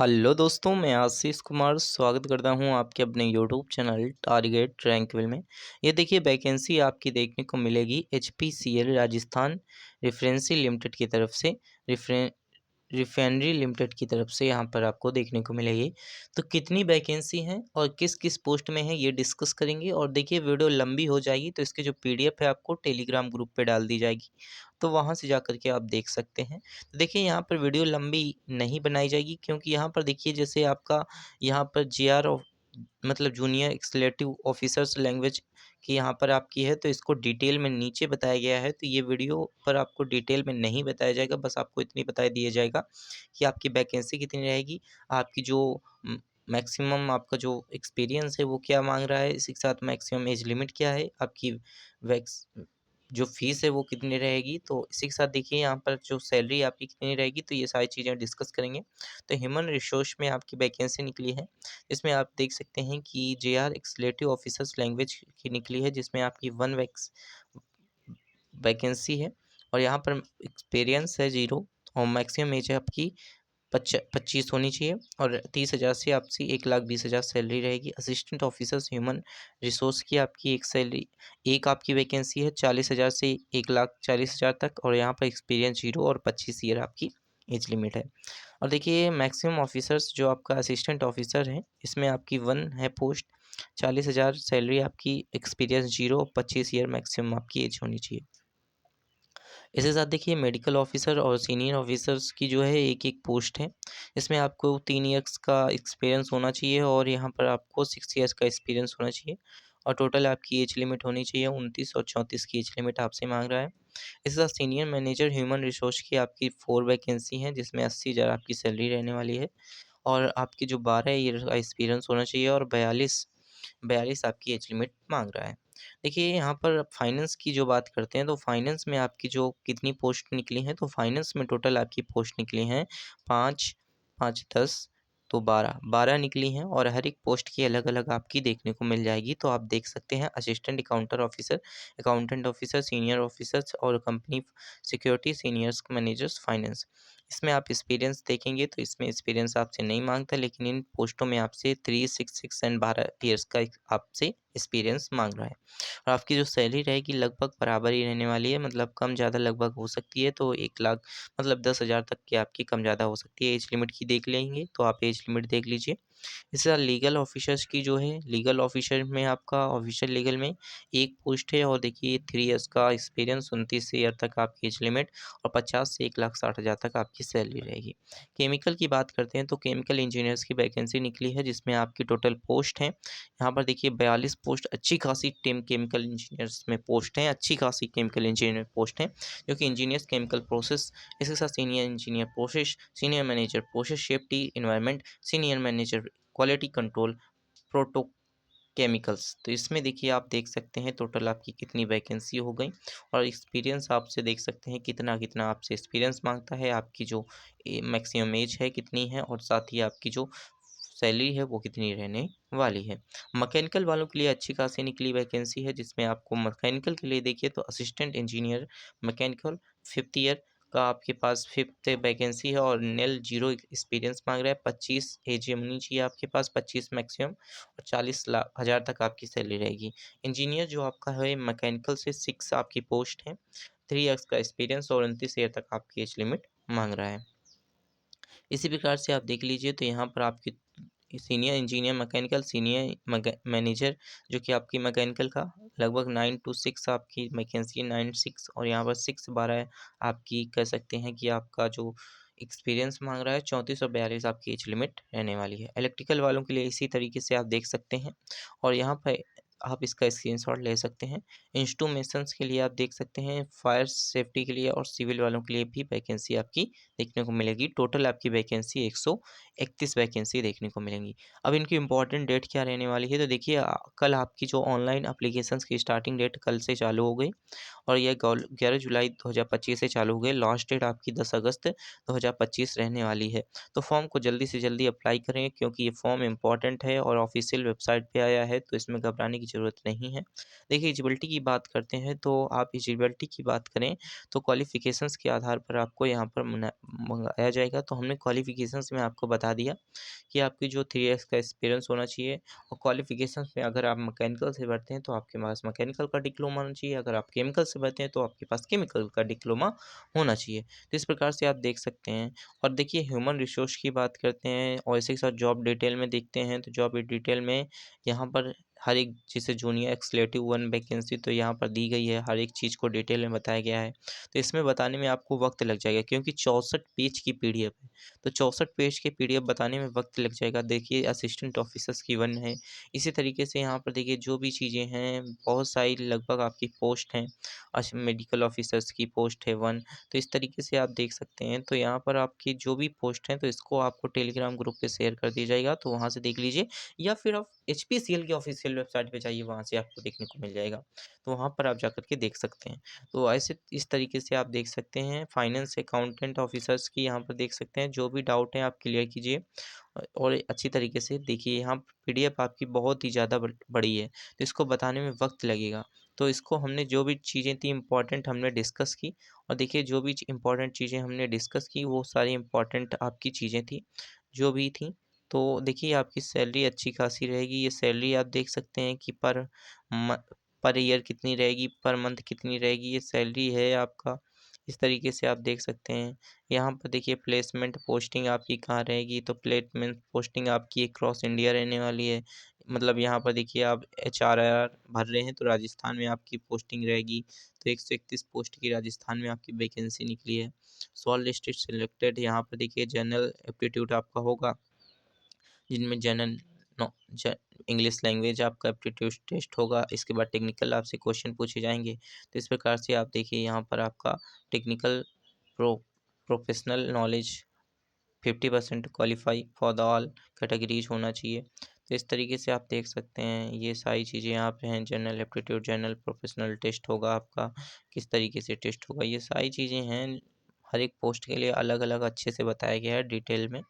Hello दोस्तों, मैं आशीष कुमार स्वागत करता हूं आपके अपने यूट्यूब चैनल टारगेट रैंकविल में। ये देखिए वैकेंसी आपकी देखने को मिलेगी एचपीसीएल राजस्थान रिफरेंसी लिमिटेड की तरफ से रिफाइनरी लिमिटेड की तरफ से यहाँ पर आपको देखने को मिलेगी। तो कितनी वैकेंसी हैं और किस किस पोस्ट में है ये डिस्कस करेंगे। और देखिए वीडियो लंबी हो जाएगी तो इसकी जो पीडीएफ है आपको टेलीग्राम ग्रुप पे डाल दी जाएगी, तो वहाँ से जा कर के आप देख सकते हैं। तो देखिए यहाँ पर वीडियो लंबी नहीं बनाई जाएगी, क्योंकि यहाँ पर देखिए जैसे आपका यहाँ पर जेआर मतलब जूनियर एक्सलेटिव ऑफिसर्स लैंग्वेज की यहाँ पर आपकी है, तो इसको डिटेल में नीचे बताया गया है। तो ये वीडियो पर आपको डिटेल में नहीं बताया जाएगा, बस आपको इतनी बता दिया जाएगा कि आपकी वैकेंसी कितनी रहेगी, आपकी जो मैक्सिमम आपका जो एक्सपीरियंस है वो क्या मांग रहा है, इसी के साथ मैक्सिमम एज लिमिट क्या है, आपकी वैक्स जो फीस है वो कितनी रहेगी। तो इसी के साथ देखिए यहाँ पर जो सैलरी आपकी कितनी रहेगी, तो ये सारी चीज़ें डिस्कस करेंगे। तो ह्यूमन रिसोर्स में आपकी वैकेंसी निकली है, इसमें आप देख सकते हैं कि जेआर एक्सलेटिव ऑफिसर्स लैंग्वेज की निकली है, जिसमें आपकी वैकेंसी है। और यहाँ पर एक्सपीरियंस है 0 और मैक्सिमम एज है आपकी 25 होनी चाहिए। और 30,000 से आपसी 1,20,000 सैलरी रहेगी। असिस्टेंट ऑफिसर्स ह्यूमन रिसोर्स की आपकी एक आपकी वैकेंसी है 40,000 से 1,40,000 तक, और यहाँ पर एक्सपीरियंस 0 और 25 ईयर आपकी एज लिमिट है। और देखिए मैक्सिमम ऑफिसर्स जो आपका असिस्टेंट ऑफिसर है, इसमें आपकी 1 है पोस्ट, 40,000 सैलरी आपकी, एक्सपीरियंस 0 और 25 ईयर मैक्सिमम आपकी एज होनी चाहिए। इसके साथ देखिए मेडिकल ऑफिसर और सीनियर ऑफिसर्स की जो है एक पोस्ट है। इसमें आपको 3 ईयर्स का एक्सपीरियंस होना चाहिए, और यहाँ पर आपको 6 ईयर्स का एक्सपीरियंस होना चाहिए। और टोटल आपकी एज लिमिट होनी चाहिए 29 और 34 की एज लिमिट आपसे मांग रहा है। इसके साथ सीनियर मैनेजर ह्यूमन रिसोर्स की आपकी 4 वैकेंसी हैं, जिसमें 80,000 आपकी सैलरी रहने वाली है। और आपकी जो 12 ईयर का एक्सपीरियंस होना चाहिए, और 42 आपकी एज लिमिट मांग रहा है। देखिए यहाँ पर फाइनेंस की जो बात करते हैं, तो फाइनेंस में आपकी जो कितनी पोस्ट निकली हैं, तो फाइनेंस में टोटल आपकी पोस्ट निकली हैं 5, 5, 10 तो 12 निकली हैं, और हर एक पोस्ट की अलग अलग आपकी देखने को मिल जाएगी। तो आप देख सकते हैं assistant accountant officer, senior officers और company security seniors managers finance. इसमें आप एक्सपीरियंस देखेंगे तो इसमें एक्सपीरियंस आपसे नहीं मांगता, लेकिन इन पोस्टों में आपसे 3, 6, 6 एंड 12 ईयर्स का आपसे एक्सपीरियंस मांग रहा है। और आपकी जो सैलरी रहेगी लगभग बराबर ही रहने वाली है, मतलब कम ज़्यादा लगभग हो सकती है। तो 1 लाख मतलब 10,000 तक की आपकी कम ज़्यादा हो सकती है। एज लिमिट की देख लेंगे तो आप एज लिमिट देख लीजिए। इसी तरह लीगल ऑफिसर्स की जो है, लीगल ऑफिसर में आपका ऑफिशियल लीगल में एक पोस्ट है, और देखिए 3 ईयर्स का एक्सपीरियंस, 29 ईयर तक आपकी एज लिमिट, और 50 से 1,60,000 तक आपकी सैलरी रहेगी। केमिकल की बात करते हैं, तो केमिकल इंजीनियर्स की वैकेंसी निकली है, जिसमें आपकी टोटल पोस्ट है, यहाँ पर देखिए 42 पोस्ट, अच्छी खासी टीम केमिकल इंजीनियर्स में पोस्ट हैं, अच्छी खासी केमिकल इंजीनियर पोस्ट हैं, जो कि इंजीनियर्स केमिकल प्रोसेस। इसके साथ senior engineer process, senior manager process safety environment, senior manager quality control, proto chemicals. तो इसमें देखिए आप देख सकते हैं टोटल आपकी कितनी वैकेंसी हो गई। और एक्सपीरियंस आपसे देख सकते हैं कितना कितना आपसे एक्सपीरियंस मांगता है, आपकी जो मैक्सिमम एज है कितनी है, और साथ ही आपकी जो सैलरी है वो कितनी रहने वाली है। मैकेनिकल वालों के लिए अच्छी खासी निकली वैकेंसी है, जिसमें आपको मैकेनिकल के लिए देखिए तो assistant engineer mechanical 5th year का आपके पास 5th वैकेंसी है, और नेल 0 एक्सपीरियंस मांग रहा है। 25 एज होनी चाहिए आपके पास, 25 मैक्सिमम, और 40,000 तक आपकी सैलरी रहेगी। इंजीनियर जो आपका है मैकेनिकल से 6 आपकी पोस्ट है, 3 ईयर्स का एक्सपीरियंस, और 29 ईयर तक आपकी एज लिमिट मांग रहा है। इसी प्रकार से आप देख लीजिए तो यहाँ पर आपकी senior engineer mechanical, senior manager जो कि आपकी मैकेनिकल का लगभग 9 to 6 आपकी वैकेंसी 9, 6, और यहाँ पर 6, 12 आपकी कह सकते हैं कि आपका जो एक्सपीरियंस मांग रहा है 34 और 42 आपकी एज लिमिट रहने वाली है। इलेक्ट्रिकल वालों के लिए इसी तरीके से आप देख सकते हैं, और यहाँ पर आप इसका स्क्रीनशॉट ले सकते हैं। इंस्ट्रूमेशंस के लिए आप देख सकते हैं, फायर सेफ्टी के लिए और सिविल वालों के लिए भी वैकेंसी आपकी देखने को मिलेगी। टोटल आपकी वैकेंसी 131 वैकेंसी देखने को मिलेंगी। अब इनकी इम्पोर्टेंट डेट क्या रहने वाली है, तो देखिए कल आपकी जो ऑनलाइन एप्लीकेशंस की स्टार्टिंग डेट कल से चालू हो गई, और यह 11 जुलाई 2025 से चालू हो गए। लास्ट डेट आपकी 10 अगस्त 2025 रहने वाली है। तो फॉर्म को जल्दी से जल्दी अप्लाई करें क्योंकि ये फॉर्म इम्पॉर्टेंट है और ऑफिशियल वेबसाइट पे आया है, तो इसमें घबराने की ज़रूरत नहीं है। देखिए एलिजिबिलिटी की बात करते हैं, तो आप एलिजिबिलिटी की बात करें तो क्वालिफ़िकेशंस के आधार पर आपको यहाँ पर मंगाया जाएगा। तो हमने क्वालिफ़िकेशंस में आपको बता दिया कि आपकी जो 3 इयर्स का एक्सपीरियंस होना चाहिए और क्वालिफ़िकेशंस में अगर आप मैकेनिकल से भरते हैं तो आपके पास मैकेनिकल का डिप्लोमा होना चाहिए, अगर आप केमिकल से भरते हैं तो आपके पास केमिकल का डिप्लोमा होना चाहिए। तो इस प्रकार से आप देख सकते हैं। और देखिए ह्यूमन रिसोर्स की बात करते हैं और इसी के साथ जॉब डिटेल में देखते हैं, तो जॉब डिटेल में यहाँ पर हर एक जैसे जूनियर एक्सलेटिव 1 वैकेंसी तो यहाँ पर दी गई है, हर एक चीज़ को डिटेल में बताया गया है। तो इसमें बताने में आपको वक़्त लग जाएगा क्योंकि 64 पेज की पीडीएफ है। तो 64 पेज के पीडीएफ बताने में वक़्त लग जाएगा। देखिए असिस्टेंट ऑफिसर्स की 1 है। इसी तरीके से यहाँ पर देखिए जो भी चीज़ें हैं, बहुत सारी लगभग आपकी पोस्ट हैं। मेडिकल ऑफिसर्स की पोस्ट है 1। तो इस तरीके से आप देख सकते हैं। तो यहाँ पर आपकी जो भी पोस्ट हैं, तो इसको आपको टेलीग्राम ग्रुप पे शेयर कर दिया जाएगा, तो वहाँ से देख लीजिए या फिर आप एचपीसीएल की ऑफिशियल वेबसाइट पे जाइए, वहाँ से आपको देखने को मिल जाएगा। तो वहाँ पर आप जाकर के देख सकते हैं। तो ऐसे इस तरीके से आप देख सकते हैं। फाइनेंस अकाउंटेंट ऑफिसर्स की यहाँ पर देख सकते हैं। जो भी डाउट है आप क्लियर कीजिए और अच्छी तरीके से देखिए। यहाँ पीडीएफ आपकी बहुत ही ज़्यादा बड़ी है, तो इसको बताने में वक़्त लगेगा। तो इसको हमने जो भी चीज़ें थी इम्पोर्टेंट हमने डिस्कस की और देखिए जो भी इम्पोर्टेंट चीज़ें हमने डिस्कस की वो सारी इम्पोर्टेंट आपकी चीज़ें थी, जो भी थी। तो देखिए आपकी सैलरी अच्छी खासी रहेगी। ये सैलरी आप देख सकते हैं कि म पर ईयर कितनी रहेगी, पर मंथ कितनी रहेगी, ये सैलरी है आपका। इस तरीके से आप देख सकते हैं। यहाँ पर देखिए प्लेसमेंट पोस्टिंग आपकी कहाँ रहेगी, तो प्लेसमेंट पोस्टिंग आपकी क्रॉस इंडिया रहने वाली है। मतलब यहाँ पर देखिए आप एचआरआर भर रहे हैं तो राजस्थान में आपकी पोस्टिंग रहेगी। तो 131 पोस्ट की राजस्थान में आपकी वैकेंसी निकली है। शॉर्ट लिस्टेड सिलेक्टेड यहाँ पर देखिए जनरल एप्टीट्यूड आपका होगा, जिनमें जनरल नो ज इंग्लिश लैंग्वेज आपका एप्टीट्यूड टेस्ट होगा। इसके बाद टेक्निकल आपसे क्वेश्चन पूछे जाएँगे। तो इस प्रकार से आप देखिए यहाँ पर आपका technical pro professional knowledge 50% qualify for the all categories होना चाहिए। तो इस तरीके से आप देख सकते हैं। ये सारी चीज़ें यहाँ पे हैं। General aptitude, general professional test होगा आपका, किस तरीके से टेस्ट होगा, ये सारी चीज़ें हैं। हर एक पोस्ट के लिए अलग अलग अच्छे से बताया गया है डिटेल में।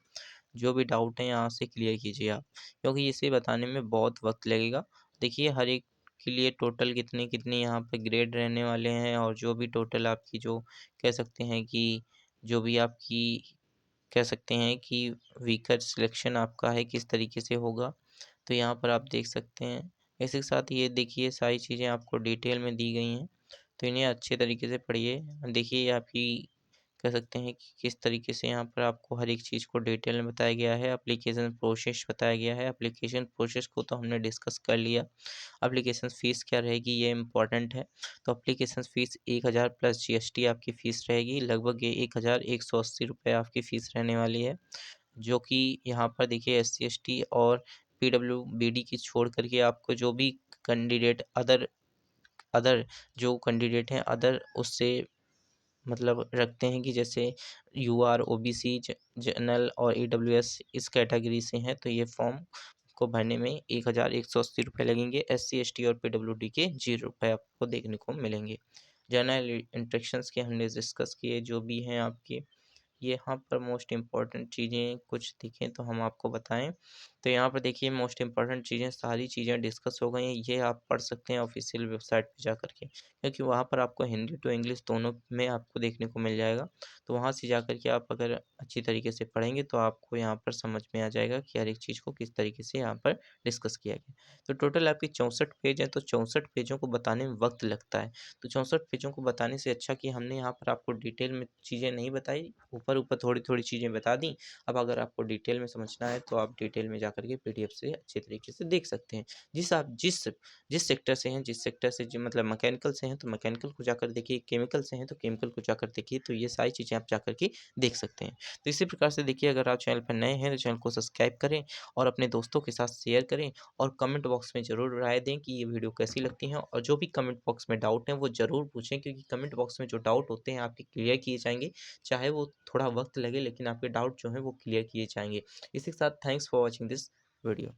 जो भी डाउट है यहाँ से क्लियर कीजिए आप, क्योंकि इसे बताने में बहुत वक्त लगेगा। देखिए हर एक के लिए टोटल कितने कितने यहाँ पे ग्रेड रहने वाले हैं और जो भी टोटल आपकी जो कह सकते हैं कि जो भी आपकी कह सकते हैं कि वीकर सिलेक्शन आपका है किस तरीके से होगा, तो यहाँ पर आप देख सकते हैं। इसी के साथ ये देखिए सारी चीज़ें आपको डिटेल में दी गई हैं, तो इन्हें अच्छे तरीके से पढ़िए। देखिए ये आपकी कह सकते हैं कि किस तरीके से यहाँ पर आपको हर एक चीज़ को डिटेल में बताया गया है। एप्लीकेशन प्रोसेस बताया गया है। एप्लीकेशन प्रोसेस को तो हमने डिस्कस कर लिया। एप्लीकेशन फ़ीस क्या रहेगी ये इम्पोर्टेंट है। तो एप्लीकेशन फ़ीस 1000 प्लस जीएसटी आपकी फ़ीस रहेगी। लगभग ये 1180 रुपये आपकी फ़ीस रहने वाली है। जो कि यहाँ पर देखिए एससी, एसटी और पीडब्ल्यूबीडी की छोड़ कर के आपको जो भी कैंडिडेट अदर अदर जो कैंडिडेट हैं अदर उससे मतलब रखते हैं कि जैसे यूआर, ओबीसी, जनरल और ईडब्ल्यूएस इस कैटेगरी से हैं, तो ये फॉर्म को भरने में 1180 रुपये लगेंगे। एससी, एसटी और पीडब्ल्यूडी के 0 रुपये आपको देखने को मिलेंगे। जनरल इंस्ट्रक्शंस के हमने डिस्कस किए जो भी हैं आपके। यहाँ पर मोस्ट इम्पोर्टेंट चीज़ें कुछ दिखें तो हम आपको बताएँ। तो यहाँ पर देखिए मोस्ट इम्पोर्टेंट चीज़ें सारी चीज़ें डिस्कस हो गई हैं। ये आप पढ़ सकते हैं ऑफ़िशियल वेबसाइट पे जाकर के, क्योंकि वहाँ पर आपको हिंदी टू इंग्लिश दोनों में आपको देखने को मिल जाएगा। तो वहाँ से जाकर के आप अगर अच्छी तरीके से पढ़ेंगे तो आपको यहाँ पर समझ में आ जाएगा कि हर एक चीज़ को किस तरीके से यहाँ पर डिस्कस किया गया। तो टोटल आपके 64 पेज हैं, तो 64 पेजों को बताने में वक़्त लगता है। तो 64 पेजों को बताने से अच्छा कि हमने यहाँ पर आपको डिटेल में चीज़ें नहीं बताई, ऊपर-ऊपर थोड़ी-थोड़ी चीज़ें बता दी। अब अगर आपको डिटेल में समझना है तो आप डिटेल में जाकर के पीडीएफ से अच्छे तरीके से देख सकते हैं। जिस जिस सेक्टर से हैं, जिस सेक्टर से ज मतलब मैकेनिकल से हैं तो मैकेनिकल को जाकर देखिए, केमिकल से हैं तो केमिकल को जाकर देखिए, तो ये सारी चीज़ें आप जाकर के देख सकते हैं। तो इसी प्रकार से देखिए अगर आप चैनल पर नए हैं तो चैनल को सब्सक्राइब करें और अपने दोस्तों के साथ शेयर करें और कमेंट बॉक्स में ज़रूर राय दें कि ये वीडियो कैसी लगती है और जो भी कमेंट बॉक्स में डाउट हैं वो ज़रूर पूछें, क्योंकि कमेंट बॉक्स में जो डाउट होते हैं आपके क्लियर किए जाएँगे। चाहे वो थोड़ा वक़्त लगे लेकिन आपके डाउट जो हैं वो क्लियर किए जाएँगे। इसी के साथ thanks for watching this video.